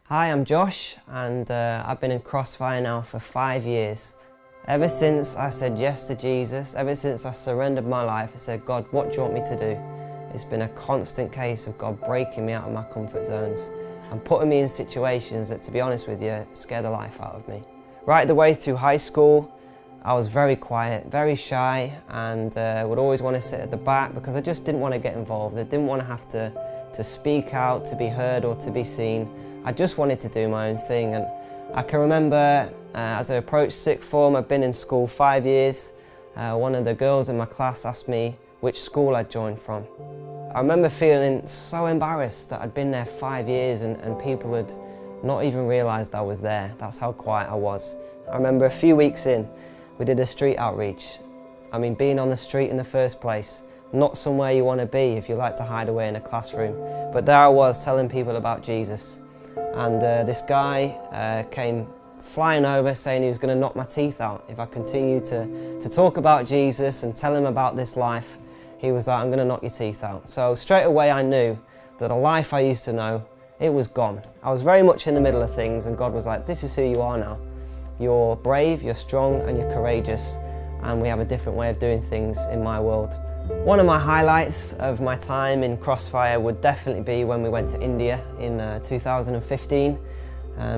Hi, I'm Josh, and I've been in Crossfya now for 5 years. Ever since I said yes to Jesus, ever since I surrendered my life and said, God, what do you want me to do? It's been a constant case of God breaking me out of my comfort zones and putting me in situations that, to be honest with you, scare the life out of me. Right the way through high school, I was very quiet, very shy, and would always want to sit at the back because I just didn't want to get involved. I didn't want to have to speak out, to be heard or to be seen. I just wanted to do my own thing, and I can remember as I approached sixth form, I'd been in school 5 years. One of the girls in my class asked me which school I'd joined from. I remember feeling so embarrassed that I'd been there 5 years and people had not even realised I was there. That's how quiet I was. I remember a few weeks in, we did a street outreach. I mean, being on the street in the first place, not somewhere you want to be if you like to hide away in a classroom. But there I was telling people about Jesus. And this guy came flying over saying he was going to knock my teeth out if I continued to talk about Jesus and tell him about this life. He was like, I'm going to knock your teeth out. So straight away I knew that a life I used to know, it was gone. I was very much in the middle of things, and God was like, this is who you are now. You're brave, you're strong and you're courageous, and we have a different way of doing things in my world. One of my highlights of my time in Crossfya would definitely be when we went to India in 2015.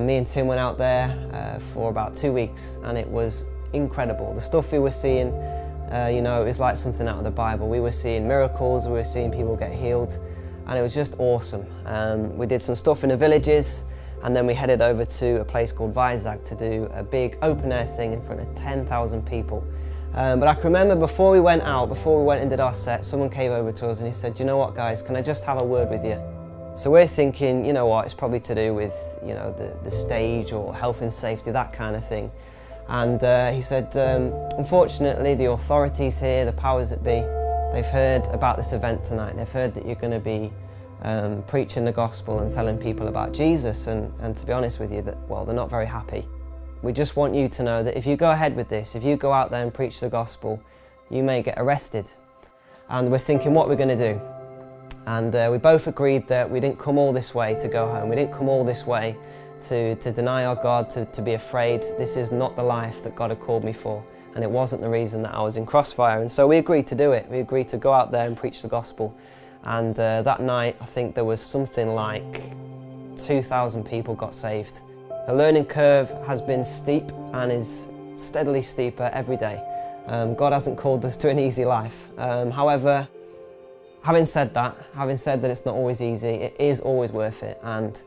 Me and Tim went out there for about 2 weeks, and it was incredible. The stuff we were seeing, it was like something out of the Bible. We were seeing miracles, we were seeing people get healed, and it was just awesome. We did some stuff in the villages, and then we headed over to a place called Vizag to do a big open air thing in front of 10,000 people. But I can remember before we went out, before we went and did our set, someone came over to us and he said, you know what guys, can I just have a word with you? So we're thinking, you know what, it's probably to do with, the stage or health and safety, that kind of thing. And he said, unfortunately the authorities here, the powers that be, they've heard about this event tonight. They've heard that you're going to be preaching the gospel and telling people about Jesus, and to be honest with you, they're not very happy. We just want you to know that if you go ahead with this, if you go out there and preach the gospel, you may get arrested. And we're thinking what we're going to do. And we both agreed that we didn't come all this way to go home. We didn't come all this way to deny our God, to be afraid. This is not the life that God had called me for. And it wasn't the reason that I was in Crossfya. And so we agreed to do it. We agreed to go out there and preach the gospel. And that night, I think there was something like 2,000 people got saved. The learning curve has been steep and is steadily steeper every day. God hasn't called us to an easy life. However, having said that it's not always easy, it is always worth it. And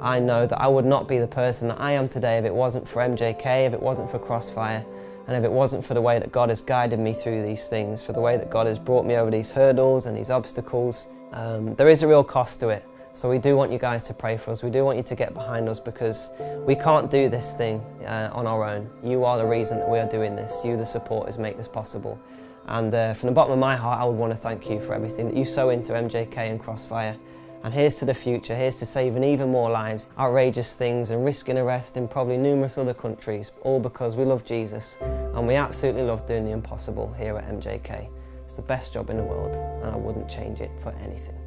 I know that I would not be the person that I am today if it wasn't for MJK, if it wasn't for Crossfya, and if it wasn't for the way that God has guided me through these things, for the way that God has brought me over these hurdles and these obstacles. There is a real cost to it. So we do want you guys to pray for us. We do want you to get behind us, because we can't do this thing on our own. You are the reason that we are doing this. You, the supporters, make this possible. And from the bottom of my heart, I would want to thank you for everything that you sow into MJK and Crossfya. And here's to the future. Here's to saving even more lives, outrageous things, and risking arrest in probably numerous other countries, all because we love Jesus and we absolutely love doing the impossible here at MJK. It's the best job in the world, and I wouldn't change it for anything.